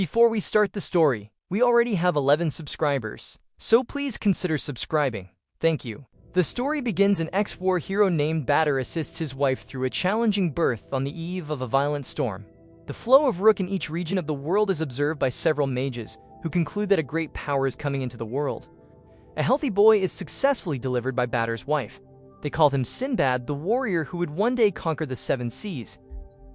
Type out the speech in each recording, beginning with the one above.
Before we start the story, we already have 11 subscribers, so please consider subscribing. Thank you. The story begins an ex-war hero named Batter assists his wife through a challenging birth on the eve of a violent storm. The flow of Rook in each region of the world is observed by several mages, who conclude that a great power is coming into the world. A healthy boy is successfully delivered by Batter's wife. They call him Sinbad, the warrior who would one day conquer the seven seas.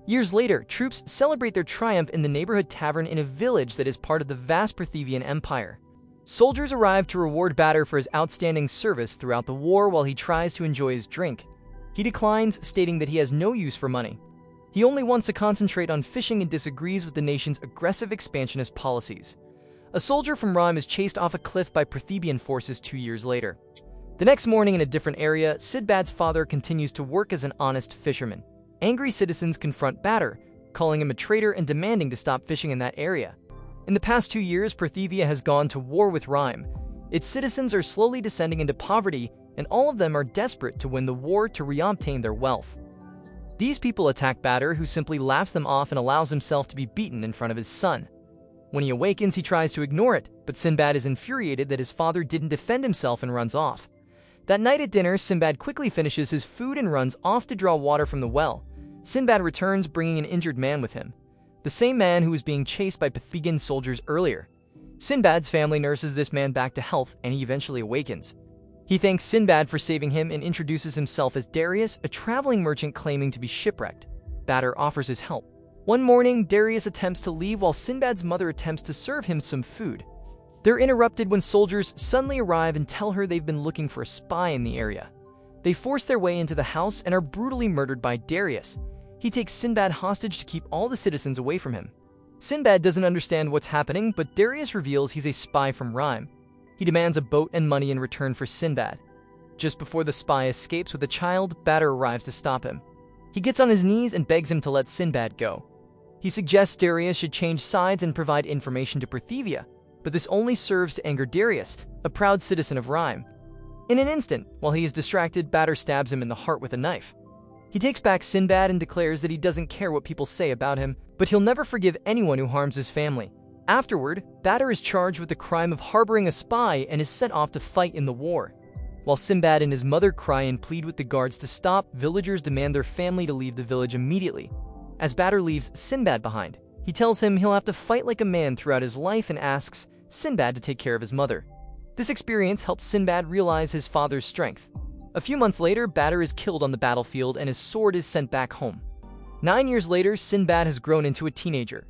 Years later, troops celebrate their triumph in the neighborhood tavern in a village that is part of the vast Parthian Empire. Soldiers arrive to reward Batter for his outstanding service throughout the war while he tries to enjoy his drink. He declines, stating that he has no use for money. He only wants to concentrate on fishing and disagrees with the nation's aggressive expansionist policies. A soldier from Rhyme is chased off a cliff by Parthian forces 2 years later. The next morning in a different area, Sinbad's father continues to work as an honest fisherman. Angry citizens confront Batter, calling him a traitor and demanding to stop fishing in that area. In the past 2 years, Parthivia has gone to war with Rhyme. Its citizens are slowly descending into poverty, and all of them are desperate to win the war to reobtain their wealth. These people attack Batter, who simply laughs them off and allows himself to be beaten in front of his son. When he awakens, he tries to ignore it, but Sinbad is infuriated that his father didn't defend himself and runs off. That night at dinner, Sinbad quickly finishes his food and runs off to draw water from the well. Sinbad returns, bringing an injured man with him, the same man who was being chased by Parthian soldiers earlier. Sinbad's family nurses this man back to health, and he eventually awakens. He thanks Sinbad for saving him and introduces himself as Darius, a traveling merchant claiming to be shipwrecked. Batter offers his help. One morning, Darius attempts to leave while Sinbad's mother attempts to serve him some food. They're interrupted when soldiers suddenly arrive and tell her they've been looking for a spy in the area. They force their way into the house and are brutally murdered by Darius. He takes Sinbad hostage to keep all the citizens away from him. Sinbad doesn't understand what's happening, but Darius reveals he's a spy from Rhyme. He demands a boat and money in return for Sinbad. Just before the spy escapes with a child, Batter arrives to stop him. He gets on his knees and begs him to let Sinbad go. He suggests Darius should change sides and provide information to Parthivia, but this only serves to anger Darius, a proud citizen of Rhyme. In an instant, while he is distracted, Batter stabs him in the heart with a knife. He takes back Sinbad and declares that he doesn't care what people say about him, but he'll never forgive anyone who harms his family. Afterward, Batter is charged with the crime of harboring a spy and is sent off to fight in the war. While Sinbad and his mother cry and plead with the guards to stop, villagers demand their family to leave the village immediately. As Batter leaves Sinbad behind, he tells him he'll have to fight like a man throughout his life and asks Sinbad to take care of his mother. This experience helps Sinbad realize his father's strength. A few months later, Batter is killed on the battlefield and his sword is sent back home. 9 years later, Sinbad has grown into a teenager.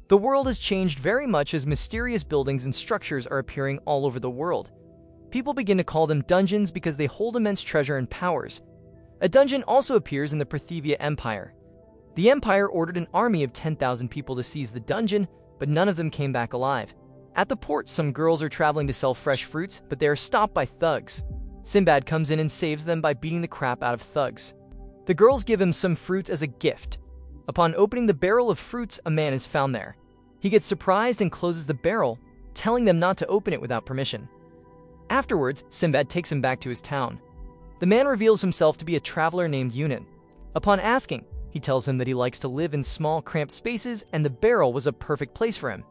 The world has changed very much as mysterious buildings and structures are appearing all over the world. People begin to call them dungeons because they hold immense treasure and powers. A dungeon also appears in the Parthivia Empire. The Empire ordered an army of 10,000 people to seize the dungeon, but none of them came back alive. At the port, some girls are traveling to sell fresh fruits, but they are stopped by thugs. Sinbad comes in and saves them by beating the crap out of thugs. The girls give him some fruits as a gift. Upon opening the barrel of fruits, a man is found there. He gets surprised and closes the barrel, telling them not to open it without permission. Afterwards, Sinbad takes him back to his town. The man reveals himself to be a traveler named Yunan. Upon asking, he tells him that he likes to live in small, cramped spaces and the barrel was a perfect place for him.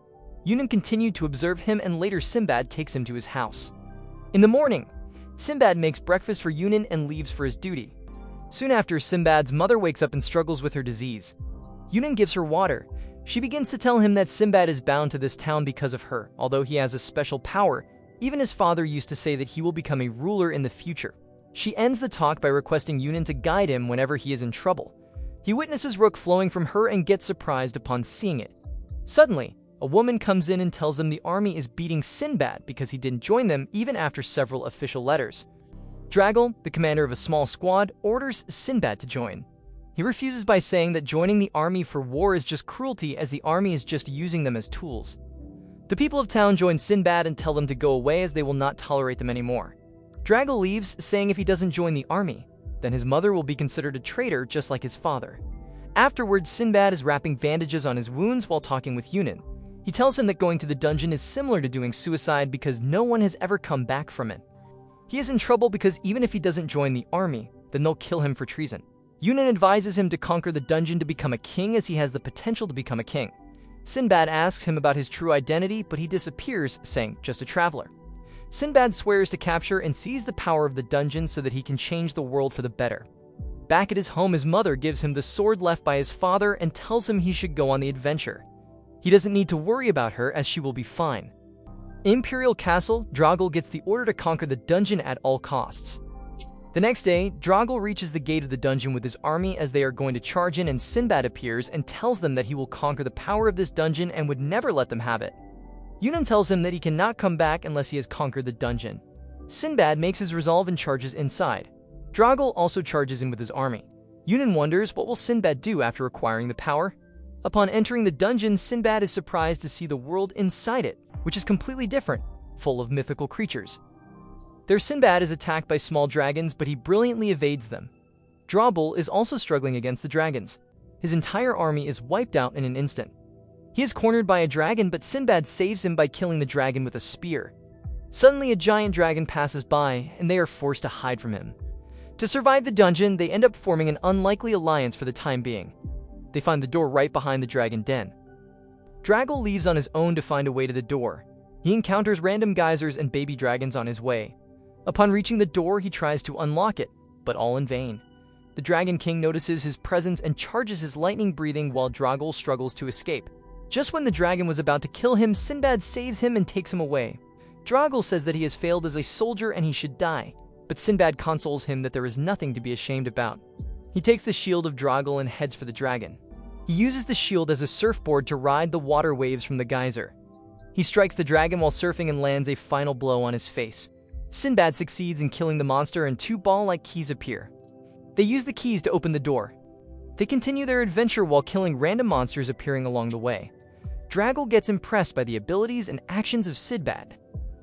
Yunan continued to observe him and later Sinbad takes him to his house. In the morning, Sinbad makes breakfast for Yunan and leaves for his duty. Soon after, Sinbad's mother wakes up and struggles with her disease. Yunan gives her water. She begins to tell him that Sinbad is bound to this town because of her, although he has a special power. Even his father used to say that he will become a ruler in the future. She ends the talk by requesting Yunan to guide him whenever he is in trouble. He witnesses Rook flowing from her and gets surprised upon seeing it. Suddenly, a woman comes in and tells them the army is beating Sinbad because he didn't join them even after several official letters. Draggle, the commander of a small squad, orders Sinbad to join. He refuses by saying that joining the army for war is just cruelty as the army is just using them as tools. The people of town join Sinbad and tell them to go away as they will not tolerate them anymore. Draggle leaves, saying if he doesn't join the army, then his mother will be considered a traitor just like his father. Afterwards, Sinbad is wrapping bandages on his wounds while talking with Yunan. He tells him that going to the dungeon is similar to doing suicide because no one has ever come back from it. He is in trouble because even if he doesn't join the army, then they'll kill him for treason. Yunan advises him to conquer the dungeon to become a king as he has the potential to become a king. Sinbad asks him about his true identity, but he disappears, saying, "Just a traveler." Sinbad swears to capture and seize the power of the dungeon so that he can change the world for the better. Back at his home, his mother gives him the sword left by his father and tells him he should go on the adventure. He doesn't need to worry about her, as she will be fine. In Imperial Castle, Draugr gets the order to conquer the dungeon at all costs. The next day, Draugr reaches the gate of the dungeon with his army as they are going to charge in, and Sinbad appears and tells them that he will conquer the power of this dungeon and would never let them have it. Yunnan tells him that he cannot come back unless he has conquered the dungeon. Sinbad makes his resolve and charges inside. Draugr also charges in with his army. Yunnan wonders what will Sinbad do after acquiring the power. Upon entering the dungeon, Sinbad is surprised to see the world inside it, which is completely different, full of mythical creatures. There, Sinbad is attacked by small dragons, but he brilliantly evades them. Draugr is also struggling against the dragons. His entire army is wiped out in an instant. He is cornered by a dragon, but Sinbad saves him by killing the dragon with a spear. Suddenly, a giant dragon passes by, and they are forced to hide from him. To survive the dungeon, they end up forming an unlikely alliance for the time being. They find the door right behind the dragon den. Draugr leaves on his own to find a way to the door. He encounters random geysers and baby dragons on his way. Upon reaching the door, he tries to unlock it, but all in vain. The Dragon King notices his presence and charges his lightning breathing while Draugr struggles to escape. Just when the dragon was about to kill him, Sinbad saves him and takes him away. Draugr says that he has failed as a soldier and he should die, but Sinbad consoles him that there is nothing to be ashamed about. He takes the shield of Draugr and heads for the dragon. He uses the shield as a surfboard to ride the water waves from the geyser. He strikes the dragon while surfing and lands a final blow on his face. Sinbad succeeds in killing the monster and two ball-like keys appear. They use the keys to open the door. They continue their adventure while killing random monsters appearing along the way. Draugr gets impressed by the abilities and actions of Sinbad.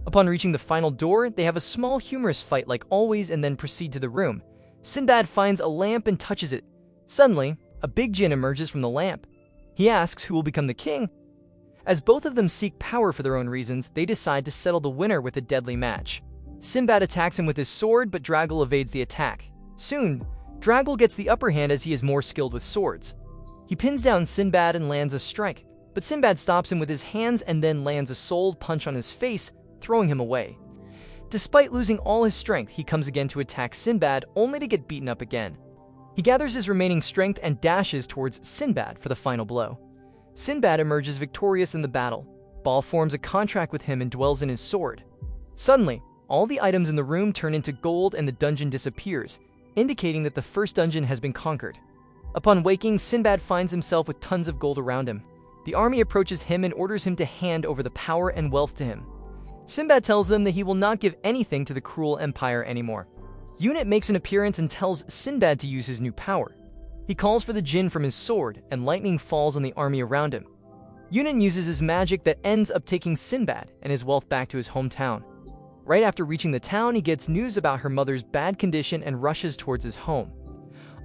Upon reaching the final door, they have a small humorous fight like always and then proceed to the room. Sinbad finds a lamp and touches it. Suddenly, a big djinn emerges from the lamp. He asks who will become the king. As both of them seek power for their own reasons, they decide to settle the winner with a deadly match. Sinbad attacks him with his sword, but Draugr evades the attack. Soon, Draugr gets the upper hand as he is more skilled with swords. He pins down Sinbad and lands a strike, but Sinbad stops him with his hands and then lands a soul punch on his face, throwing him away. Despite losing all his strength, he comes again to attack Sinbad, only to get beaten up again. He gathers his remaining strength and dashes towards Sinbad for the final blow. Sinbad emerges victorious in the battle. Baal forms a contract with him and dwells in his sword. Suddenly, all the items in the room turn into gold and the dungeon disappears, indicating that the first dungeon has been conquered. Upon waking, Sinbad finds himself with tons of gold around him. The army approaches him and orders him to hand over the power and wealth to him. Sinbad tells them that he will not give anything to the cruel empire anymore. Unit makes an appearance and tells Sinbad to use his new power. He calls for the djinn from his sword, and lightning falls on the army around him. Unit uses his magic that ends up taking Sinbad and his wealth back to his hometown. Right after reaching the town, he gets news about her mother's bad condition and rushes towards his home.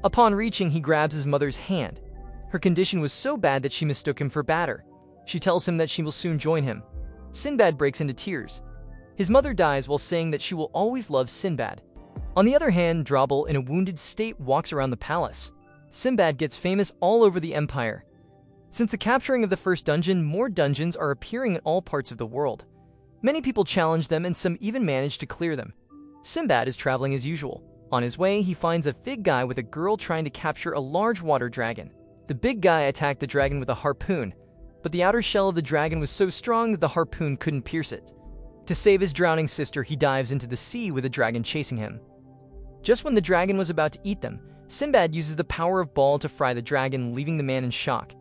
Upon reaching, he grabs his mother's hand. Her condition was so bad that she mistook him for Badr. She tells him that she will soon join him. Sinbad breaks into tears. His mother dies while saying that she will always love Sinbad. On the other hand, Draugr, in a wounded state, walks around the palace. Sinbad gets famous all over the empire. Since the capturing of the first dungeon, more dungeons are appearing in all parts of the world. Many people challenge them and some even manage to clear them. Sinbad is traveling as usual. On his way, he finds a big guy with a girl trying to capture a large water dragon. The big guy attacked the dragon with a harpoon, but the outer shell of the dragon was so strong that the harpoon couldn't pierce it. To save his drowning sister, he dives into the sea with the dragon chasing him. Just when the dragon was about to eat them, Sinbad uses the power of Baal to fry the dragon, leaving the man in shock.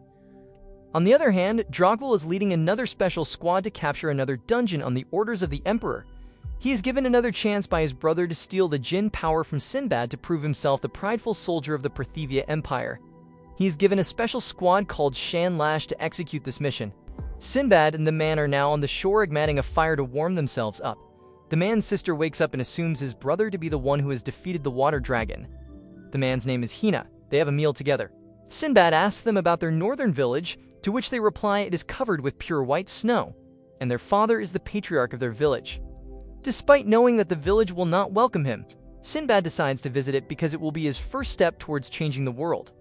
On the other hand, Draugr is leading another special squad to capture another dungeon on the orders of the Emperor. He is given another chance by his brother to steal the djinn power from Sinbad to prove himself the prideful soldier of the Parthivia Empire. He is given a special squad called Shan Lash to execute this mission. Sinbad and the man are now on the shore igniting a fire to warm themselves up. The man's sister wakes up and assumes his brother to be the one who has defeated the water dragon. The man's name is Hina. They have a meal together. Sinbad asks them about their northern village, to which they reply it is covered with pure white snow, and their father is the patriarch of their village. Despite knowing that the village will not welcome him, Sinbad decides to visit it because it will be his first step towards changing the world.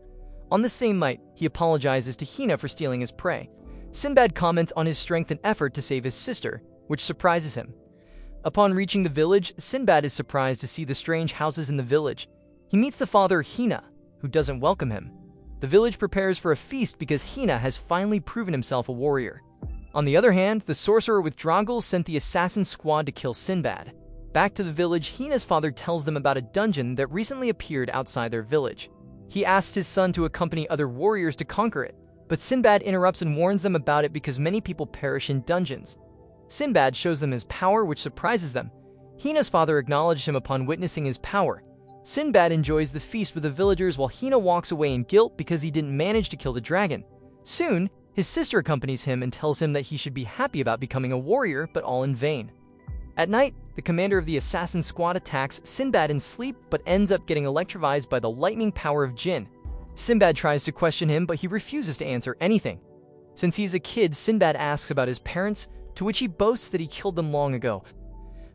On the same night, he apologizes to Hina for stealing his prey. Sinbad comments on his strength and effort to save his sister, which surprises him. Upon reaching the village, Sinbad is surprised to see the strange houses in the village. He meets the father Hina, who doesn't welcome him. The village prepares for a feast because Hina has finally proven himself a warrior. On the other hand, the sorcerer with Droggle sent the assassin squad to kill Sinbad. Back to the village, Hina's father tells them about a dungeon that recently appeared outside their village. He asks his son to accompany other warriors to conquer it, but Sinbad interrupts and warns them about it because many people perish in dungeons. Sinbad shows them his power, which surprises them. Hina's father acknowledged him upon witnessing his power. Sinbad enjoys the feast with the villagers while Hina walks away in guilt because he didn't manage to kill the dragon. Soon, his sister accompanies him and tells him that he should be happy about becoming a warrior, but all in vain. At night, the commander of the assassin squad attacks Sinbad in sleep but ends up getting electrified by the lightning power of Jinn. Sinbad tries to question him, but he refuses to answer anything. Since he's a kid, Sinbad asks about his parents, to which he boasts that he killed them long ago.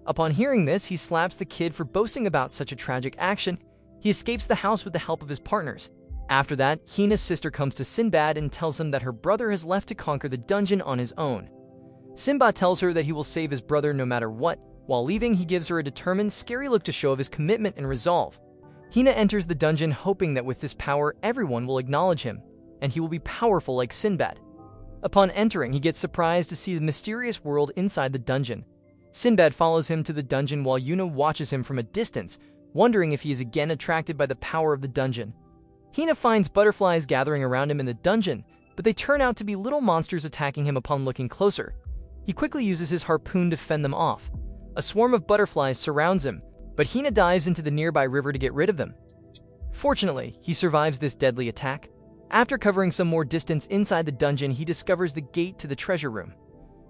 Upon hearing this, he slaps the kid for boasting about such a tragic action. He escapes the house with the help of his partners. After that, Hina's sister comes to Sinbad and tells him that her brother has left to conquer the dungeon on his own. Sinbad tells her that he will save his brother no matter what. While leaving, he gives her a determined, scary look to show of his commitment and resolve. Hina enters the dungeon hoping that with this power, everyone will acknowledge him, and he will be powerful like Sinbad. Upon entering, he gets surprised to see the mysterious world inside the dungeon. Sinbad follows him to the dungeon while Yuna watches him from a distance, wondering if he is again attracted by the power of the dungeon. Hina finds butterflies gathering around him in the dungeon, but they turn out to be little monsters attacking him upon looking closer. He quickly uses his harpoon to fend them off. A swarm of butterflies surrounds him, but Hina dives into the nearby river to get rid of them. Fortunately, he survives this deadly attack. After covering some more distance inside the dungeon, he discovers the gate to the treasure room.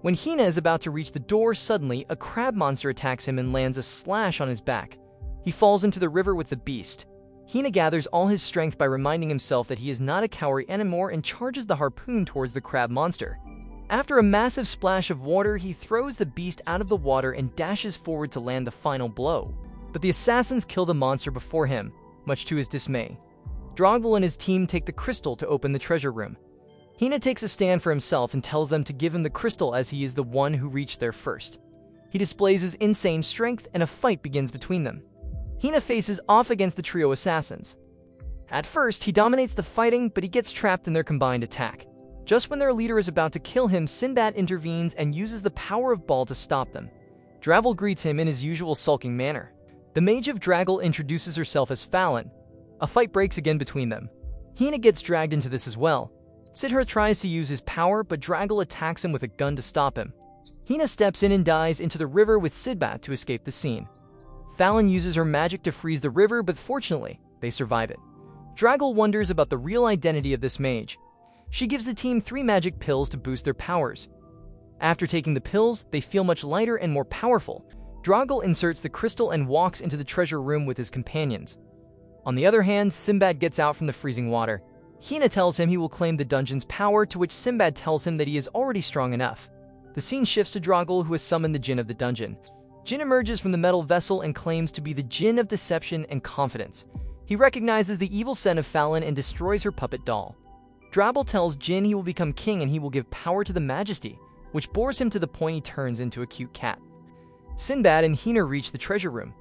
When Hina is about to reach the door, suddenly, a crab monster attacks him and lands a slash on his back. He falls into the river with the beast. Hina gathers all his strength by reminding himself that he is not a cowrie anymore and charges the harpoon towards the crab monster. After a massive splash of water, he throws the beast out of the water and dashes forward to land the final blow. But the assassins kill the monster before him, much to his dismay. Droggle and his team take the crystal to open the treasure room. Hina takes a stand for himself and tells them to give him the crystal as he is the one who reached there first. He displays his insane strength and a fight begins between them. Hina faces off against the trio assassins. At first, he dominates the fighting, but he gets trapped in their combined attack. Just when their leader is about to kill him, Sinbad intervenes and uses the power of Ball to stop them. Draggle greets him in his usual sulking manner. The mage of Draggle introduces herself as Fallon. A fight breaks again between them. Hina gets dragged into this as well. Sidhur tries to use his power, but Draggle attacks him with a gun to stop him. Hina steps in and dives into the river with Sinbad to escape the scene. Fallon uses her magic to freeze the river, but fortunately, they survive it. Draggle wonders about the real identity of this mage. She gives the team 3 magic pills to boost their powers. After taking the pills, they feel much lighter and more powerful. Droggle inserts the crystal and walks into the treasure room with his companions. On the other hand, Sinbad gets out from the freezing water. Hina tells him he will claim the dungeon's power, to which Sinbad tells him that he is already strong enough. The scene shifts to Droggle, who has summoned the Jinn of the dungeon. Jinn emerges from the metal vessel and claims to be the Jinn of deception and confidence. He recognizes the evil scent of Fallon and destroys her puppet doll. Drabble tells Jinn he will become king and he will give power to the Majesty, which bores him to the point he turns into a cute cat. Sinbad and Hina reach the treasure room.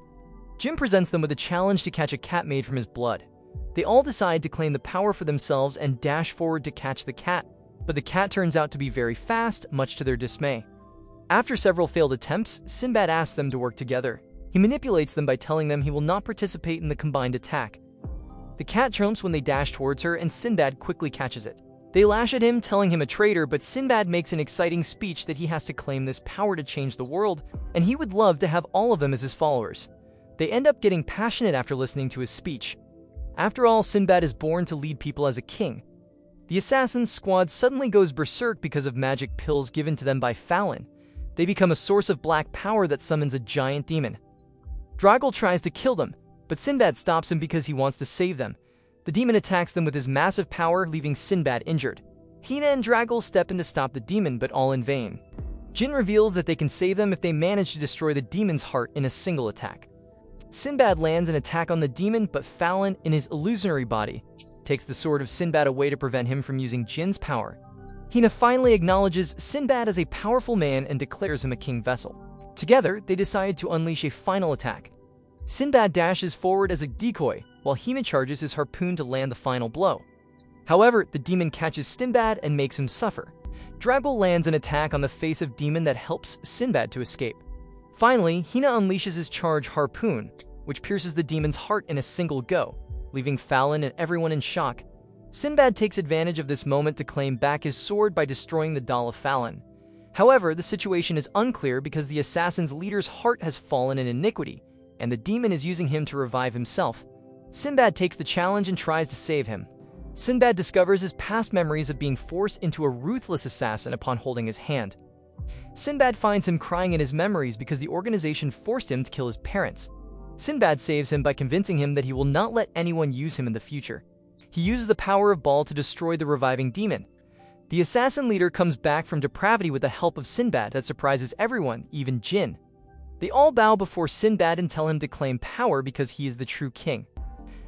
Jinn presents them with a challenge to catch a cat made from his blood. They all decide to claim the power for themselves and dash forward to catch the cat, but the cat turns out to be very fast, much to their dismay. After several failed attempts, Sinbad asks them to work together. He manipulates them by telling them he will not participate in the combined attack. The cat jumps when they dash towards her, and Sinbad quickly catches it. They lash at him, telling him a traitor, but Sinbad makes an exciting speech that he has to claim this power to change the world, and he would love to have all of them as his followers. They end up getting passionate after listening to his speech. After all, Sinbad is born to lead people as a king. The assassin's squad suddenly goes berserk because of magic pills given to them by Fallon. They become a source of black power that summons a giant demon. Droggle tries to kill them, but Sinbad stops him because he wants to save them. The demon attacks them with his massive power, leaving Sinbad injured. Hina and Draggle step in to stop the demon, but all in vain. Jinn reveals that they can save them if they manage to destroy the demon's heart in a single attack. Sinbad lands an attack on the demon, but Fallon, in his illusionary body, takes the sword of Sinbad away to prevent him from using Jinn's power. Hina finally acknowledges Sinbad as a powerful man and declares him a king vessel. Together, they decide to unleash a final attack. Sinbad dashes forward as a decoy, while Hina charges his harpoon to land the final blow. However, the demon catches Sinbad and makes him suffer. Dragul lands an attack on the face of demon that helps Sinbad to escape. Finally, Hina unleashes his charge harpoon, which pierces the demon's heart in a single go, leaving Fallon and everyone in shock. Sinbad takes advantage of this moment to claim back his sword by destroying the doll of Fallon. However, the situation is unclear because the assassin's leader's heart has fallen in iniquity, and the demon is using him to revive himself. Sinbad takes the challenge and tries to save him. Sinbad discovers his past memories of being forced into a ruthless assassin upon holding his hand. Sinbad finds him crying in his memories because the organization forced him to kill his parents. Sinbad saves him by convincing him that he will not let anyone use him in the future. He uses the power of Baal to destroy the reviving demon. The assassin leader comes back from depravity with the help of Sinbad that surprises everyone, even Jinn. They all bow before Sinbad and tell him to claim power because he is the true king.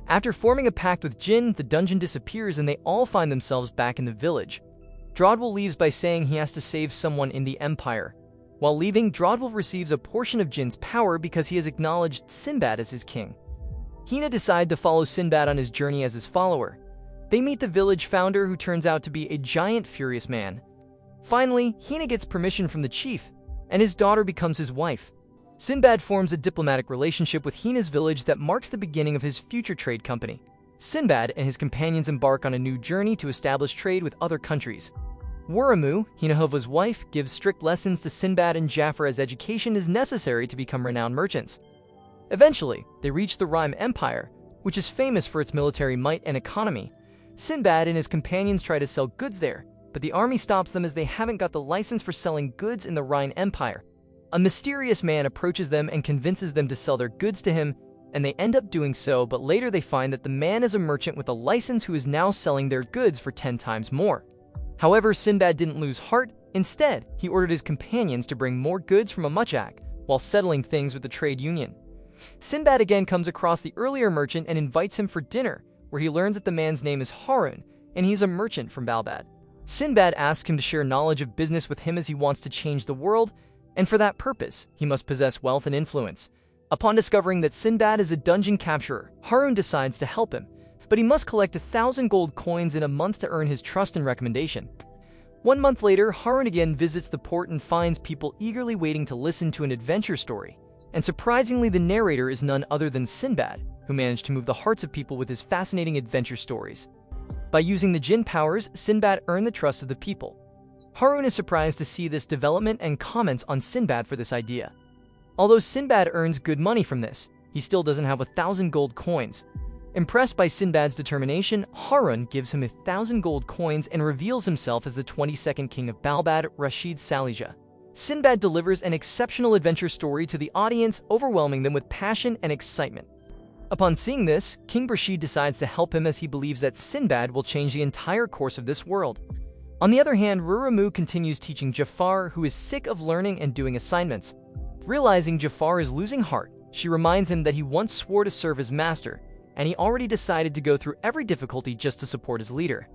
After forming a pact with Jinn, the dungeon disappears and they all find themselves back in the village. Drodwell leaves by saying he has to save someone in the Empire. While leaving, Drodwell receives a portion of Jinn's power because he has acknowledged Sinbad as his king. Hina decides to follow Sinbad on his journey as his follower. They meet the village founder, who turns out to be a giant furious man. Finally, Hina gets permission from the chief, and his daughter becomes his wife. Sinbad forms a diplomatic relationship with Hina's village that marks the beginning of his future trade company. Sinbad and his companions embark on a new journey to establish trade with other countries. Wuramu, Hinahova's wife, gives strict lessons to Sinbad and Jafar as education is necessary to become renowned merchants. Eventually, they reach the Rime Empire, which is famous for its military might and economy. Sinbad and his companions try to sell goods there, but the army stops them as they haven't got the license for selling goods in the Rhine Empire. A mysterious man approaches them and convinces them to sell their goods to him, and they end up doing so, but later they find that the man is a merchant with a license who is now selling their goods for 10 times more. However, Sinbad didn't lose heart. Instead, he ordered his companions to bring more goods from a Magi, while settling things with the trade union. Sinbad again comes across the earlier merchant and invites him for dinner, where he learns that the man's name is Harun, and he's a merchant from Balbad. Sinbad asks him to share knowledge of business with him as he wants to change the world, and for that purpose, he must possess wealth and influence. Upon discovering that Sinbad is a dungeon capturer, Harun decides to help him, but he must collect 1,000 gold coins in a month to earn his trust and recommendation. 1 month later, Harun again visits the port and finds people eagerly waiting to listen to an adventure story. And surprisingly, the narrator is none other than Sinbad, who managed to move the hearts of people with his fascinating adventure stories. By using the Jinn powers, Sinbad earned the trust of the people. Harun is surprised to see this development and comments on Sinbad for this idea. Although Sinbad earns good money from this, he still doesn't have 1,000 gold coins. Impressed by Sinbad's determination, Harun gives him 1,000 gold coins and reveals himself as the 22nd king of Balbad, Rashid Salija. Sinbad delivers an exceptional adventure story to the audience, overwhelming them with passion and excitement. Upon seeing this, King Rashid decides to help him as he believes that Sinbad will change the entire course of this world. On the other hand, Wuramu continues teaching Jafar, who is sick of learning and doing assignments. Realizing Jafar is losing heart, she reminds him that he once swore to serve his master, and he already decided to go through every difficulty just to support his leader.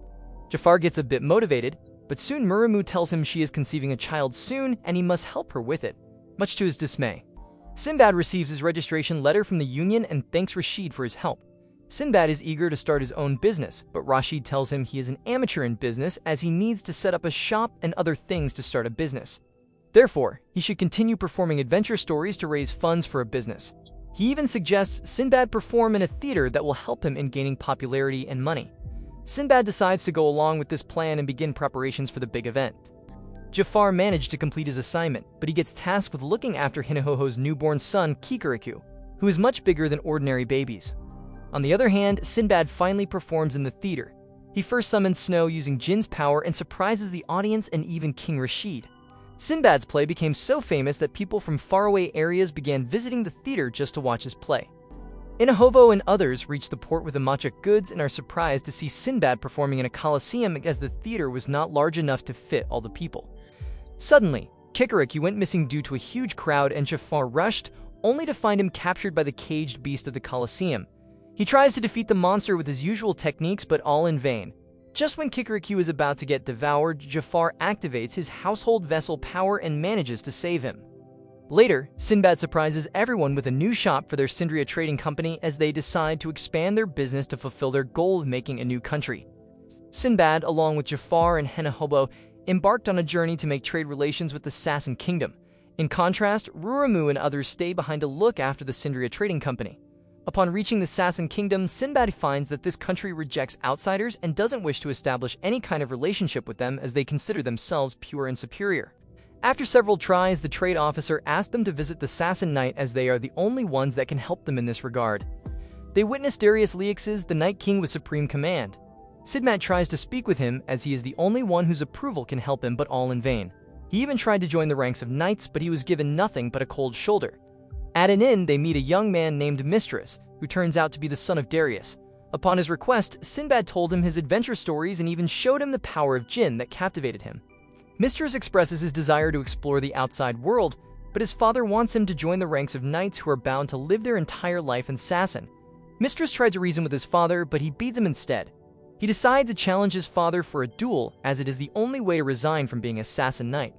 Jafar gets a bit motivated, but soon Wuramu tells him she is conceiving a child soon and he must help her with it, much to his dismay. Sinbad receives his registration letter from the union and thanks Rashid for his help. Sinbad is eager to start his own business, but Rashid tells him he is an amateur in business as he needs to set up a shop and other things to start a business. Therefore, he should continue performing adventure stories to raise funds for a business. He even suggests Sinbad perform in a theater that will help him in gaining popularity and money. Sinbad decides to go along with this plan and begin preparations for the big event. Jafar managed to complete his assignment, but he gets tasked with looking after Hinahoho's newborn son, Kikiriku, who is much bigger than ordinary babies. On the other hand, Sinbad finally performs in the theater. He first summons Snow using Jinn's power and surprises the audience and even King Rashid. Sinbad's play became so famous that people from faraway areas began visiting the theater just to watch his play. Inahovo and others reach the port with Amachuk goods and are surprised to see Sinbad performing in a coliseum as the theater was not large enough to fit all the people. Suddenly, Kikiriku went missing due to a huge crowd and Jafar rushed, only to find him captured by the caged beast of the coliseum. He tries to defeat the monster with his usual techniques, but all in vain. Just when Kikariki was about to get devoured, Jafar activates his household vessel power and manages to save him. Later, Sinbad surprises everyone with a new shop for their Sindria trading company as they decide to expand their business to fulfill their goal of making a new country. Sinbad, along with Jafar and Henahobo, embarked on a journey to make trade relations with the Sassan Kingdom. In contrast, Ruramu and others stay behind to look after the Sindria trading company. Upon reaching the Sassan Kingdom, Sinbad finds that this country rejects outsiders and doesn't wish to establish any kind of relationship with them as they consider themselves pure and superior. After several tries, the trade officer asked them to visit the Sassan Knight as they are the only ones that can help them in this regard. They witness Darius Leix's, the Night King with supreme command. Sinbad tries to speak with him as he is the only one whose approval can help him, but all in vain. He even tried to join the ranks of knights, but he was given nothing but a cold shoulder. At an inn, they meet a young man named Mistress, who turns out to be the son of Darius. Upon his request, Sinbad told him his adventure stories and even showed him the power of Jinn that captivated him. Mistress expresses his desire to explore the outside world, but his father wants him to join the ranks of knights who are bound to live their entire life in Sassan. Mistress tried to reason with his father, but he beats him instead. He decides to challenge his father for a duel, as it is the only way to resign from being a Sassan knight.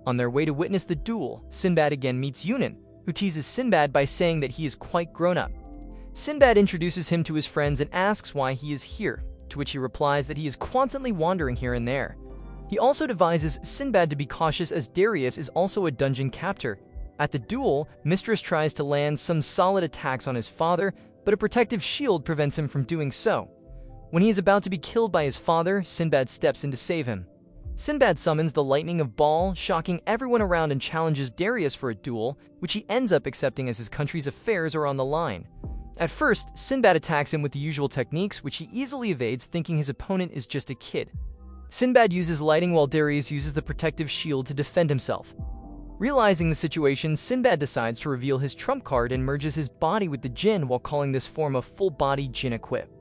On their way to witness the duel, Sinbad again meets Yunan, who teases Sinbad by saying that he is quite grown up. Sinbad introduces him to his friends and asks why he is here, to which he replies that he is constantly wandering here and there. He also advises Sinbad to be cautious as Darius is also a dungeon captor. At the duel, Mistress tries to land some solid attacks on his father, but a protective shield prevents him from doing so. When he is about to be killed by his father, Sinbad steps in to save him. Sinbad summons the Lightning of Baal, shocking everyone around, and challenges Darius for a duel, which he ends up accepting as his country's affairs are on the line. At first, Sinbad attacks him with the usual techniques, which he easily evades, thinking his opponent is just a kid. Sinbad uses lighting while Darius uses the protective shield to defend himself. Realizing the situation, Sinbad decides to reveal his trump card and merges his body with the Jinn while calling this form a full-body Jinn equip.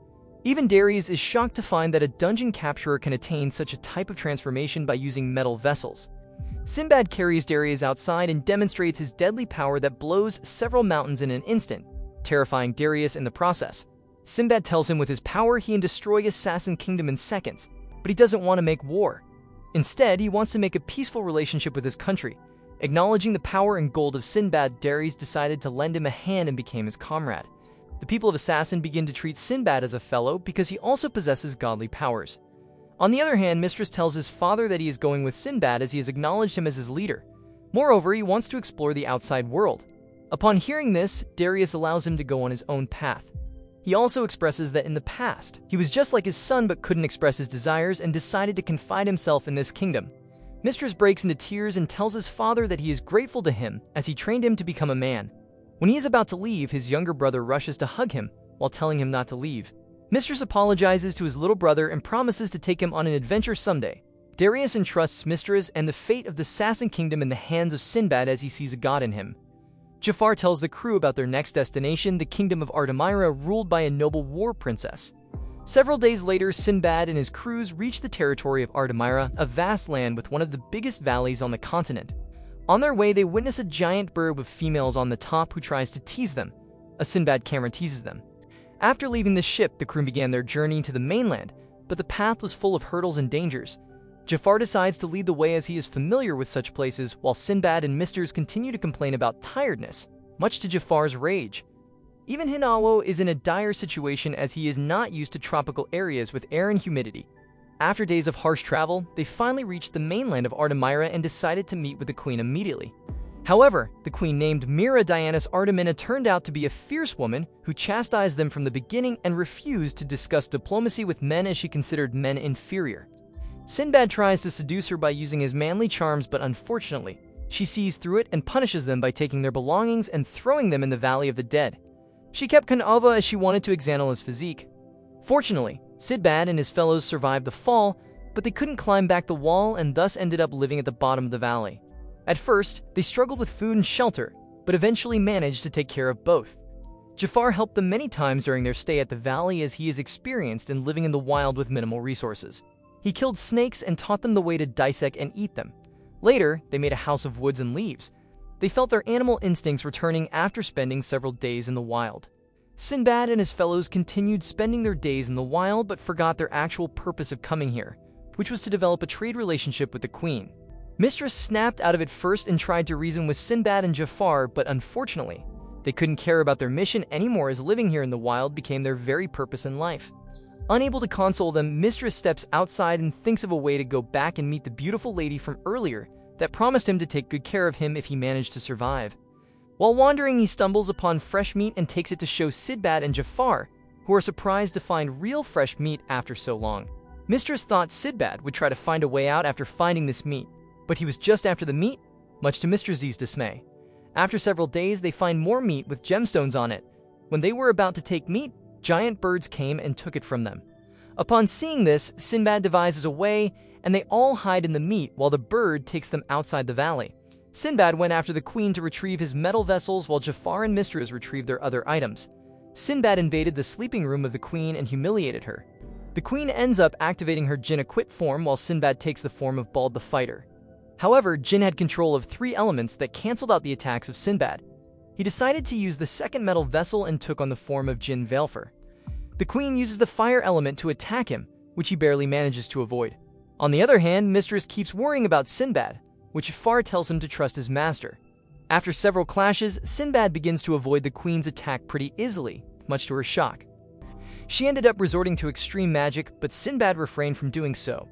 Even Darius is shocked to find that a dungeon capturer can attain such a type of transformation by using metal vessels. Sinbad carries Darius outside and demonstrates his deadly power that blows several mountains in an instant, terrifying Darius in the process. Sinbad tells him with his power he can destroy a Sassan Kingdom in seconds, but he doesn't want to make war. Instead, he wants to make a peaceful relationship with his country. Acknowledging the power and gold of Sinbad, Darius decided to lend him a hand and became his comrade. The people of Sassan begin to treat Sinbad as a fellow because he also possesses godly powers. On the other hand, Mistress tells his father that he is going with Sinbad as he has acknowledged him as his leader. Moreover, he wants to explore the outside world. Upon hearing this, Darius allows him to go on his own path. He also expresses that in the past, he was just like his son but couldn't express his desires and decided to confide himself in this kingdom. Mistress breaks into tears and tells his father that he is grateful to him as he trained him to become a man. When he is about to leave, his younger brother rushes to hug him while telling him not to leave. Mistress apologizes to his little brother and promises to take him on an adventure someday. Darius entrusts Mistress and the fate of the Sassan Kingdom in the hands of Sinbad as he sees a god in him. Jafar tells the crew about their next destination, the kingdom of Artemyra, ruled by a noble war princess. Several days later, Sinbad and his crews reach the territory of Artemyra, a vast land with one of the biggest valleys on the continent. On their way, they witness a giant bird with females on the top who tries to tease them. A Sinbad camera teases them. After leaving the ship, the crew began their journey to the mainland, but the path was full of hurdles and dangers. Jafar decides to lead the way as he is familiar with such places, while Sinbad and Mistress continue to complain about tiredness, much to Jafar's rage. Even Hinawo is in a dire situation as he is not used to tropical areas with air and humidity. After days of harsh travel, they finally reached the mainland of Artemyra and decided to meet with the queen immediately. However, the queen named Mira Dianus Artemina turned out to be a fierce woman who chastised them from the beginning and refused to discuss diplomacy with men as she considered men inferior. Sinbad tries to seduce her by using his manly charms, but unfortunately, she sees through it and punishes them by taking their belongings and throwing them in the Valley of the Dead. She kept Kanava as she wanted to examine his physique. Fortunately, Sinbad and his fellows survived the fall, but they couldn't climb back the wall and thus ended up living at the bottom of the valley. At first, they struggled with food and shelter, but eventually managed to take care of both. Jafar helped them many times during their stay at the valley as he is experienced in living in the wild with minimal resources. He killed snakes and taught them the way to dissect and eat them. Later, they made a house of woods and leaves. They felt their animal instincts returning after spending several days in the wild. Sinbad and his fellows continued spending their days in the wild but forgot their actual purpose of coming here, which was to develop a trade relationship with the queen. Mistress snapped out of it first and tried to reason with Sinbad and Jafar, but unfortunately, they couldn't care about their mission anymore as living here in the wild became their very purpose in life. Unable to console them, Mistress steps outside and thinks of a way to go back and meet the beautiful lady from earlier that promised him to take good care of him if he managed to survive. While wandering, he stumbles upon fresh meat and takes it to show Sinbad and Jafar, who are surprised to find real fresh meat after so long. Mistress thought Sinbad would try to find a way out after finding this meat, but he was just after the meat, much to Mistress's dismay. After several days, they find more meat with gemstones on it. When they were about to take meat, giant birds came and took it from them. Upon seeing this, Sinbad devises a way, and they all hide in the meat while the bird takes them outside the valley. Sinbad went after the queen to retrieve his metal vessels while Jafar and Mistress retrieved their other items. Sinbad invaded the sleeping room of the queen and humiliated her. The queen ends up activating her Jinn-equipped form while Sinbad takes the form of Bald the Fighter. However, Jinn had control of 3 elements that cancelled out the attacks of Sinbad. He decided to use the second metal vessel and took on the form of Jinn Veilfer. The queen uses the fire element to attack him, which he barely manages to avoid. On the other hand, Mistress keeps worrying about Sinbad, which Jafar tells him to trust his master. After several clashes, Sinbad begins to avoid the queen's attack pretty easily, much to her shock. She ended up resorting to extreme magic, but Sinbad refrained from doing so.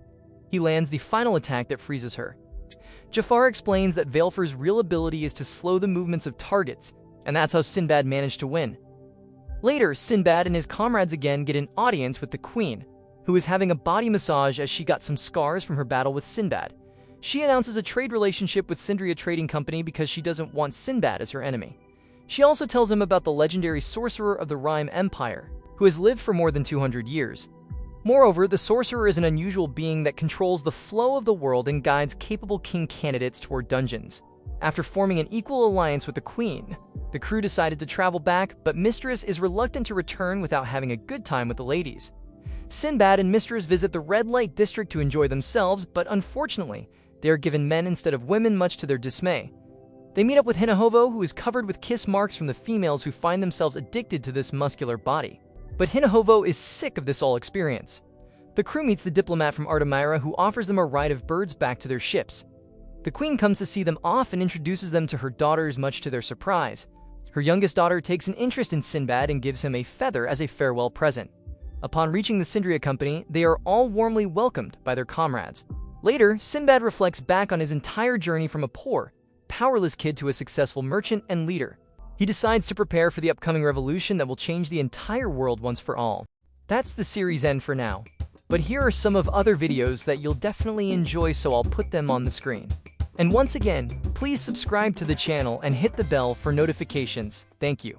He lands the final attack that freezes her. Jafar explains that Veilfer's real ability is to slow the movements of targets, and that's how Sinbad managed to win. Later, Sinbad and his comrades again get an audience with the queen, who is having a body massage as she got some scars from her battle with Sinbad. She announces a trade relationship with Sindria Trading Company because she doesn't want Sinbad as her enemy. She also tells him about the legendary sorcerer of the Rhyme Empire, who has lived for more than 200 years. Moreover, the sorcerer is an unusual being that controls the flow of the world and guides capable king candidates toward dungeons. After forming an equal alliance with the queen, the crew decided to travel back, but Mistress is reluctant to return without having a good time with the ladies. Sinbad and Mistress visit the red light district to enjoy themselves, but unfortunately, they are given men instead of women, much to their dismay. They meet up with Hinahovo, who is covered with kiss marks from the females who find themselves addicted to this muscular body. But Hinahovo is sick of this all experience. The crew meets the diplomat from Artemira, who offers them a ride of birds back to their ships. The queen comes to see them off and introduces them to her daughters, much to their surprise. Her youngest daughter takes an interest in Sinbad and gives him a feather as a farewell present. Upon reaching the Sindria Company, they are all warmly welcomed by their comrades. Later, Sinbad reflects back on his entire journey from a poor, powerless kid to a successful merchant and leader. He decides to prepare for the upcoming revolution that will change the entire world once for all. That's the series end for now. But here are some of other videos that you'll definitely enjoy, so I'll put them on the screen. And once again, please subscribe to the channel and hit the bell for notifications. Thank you.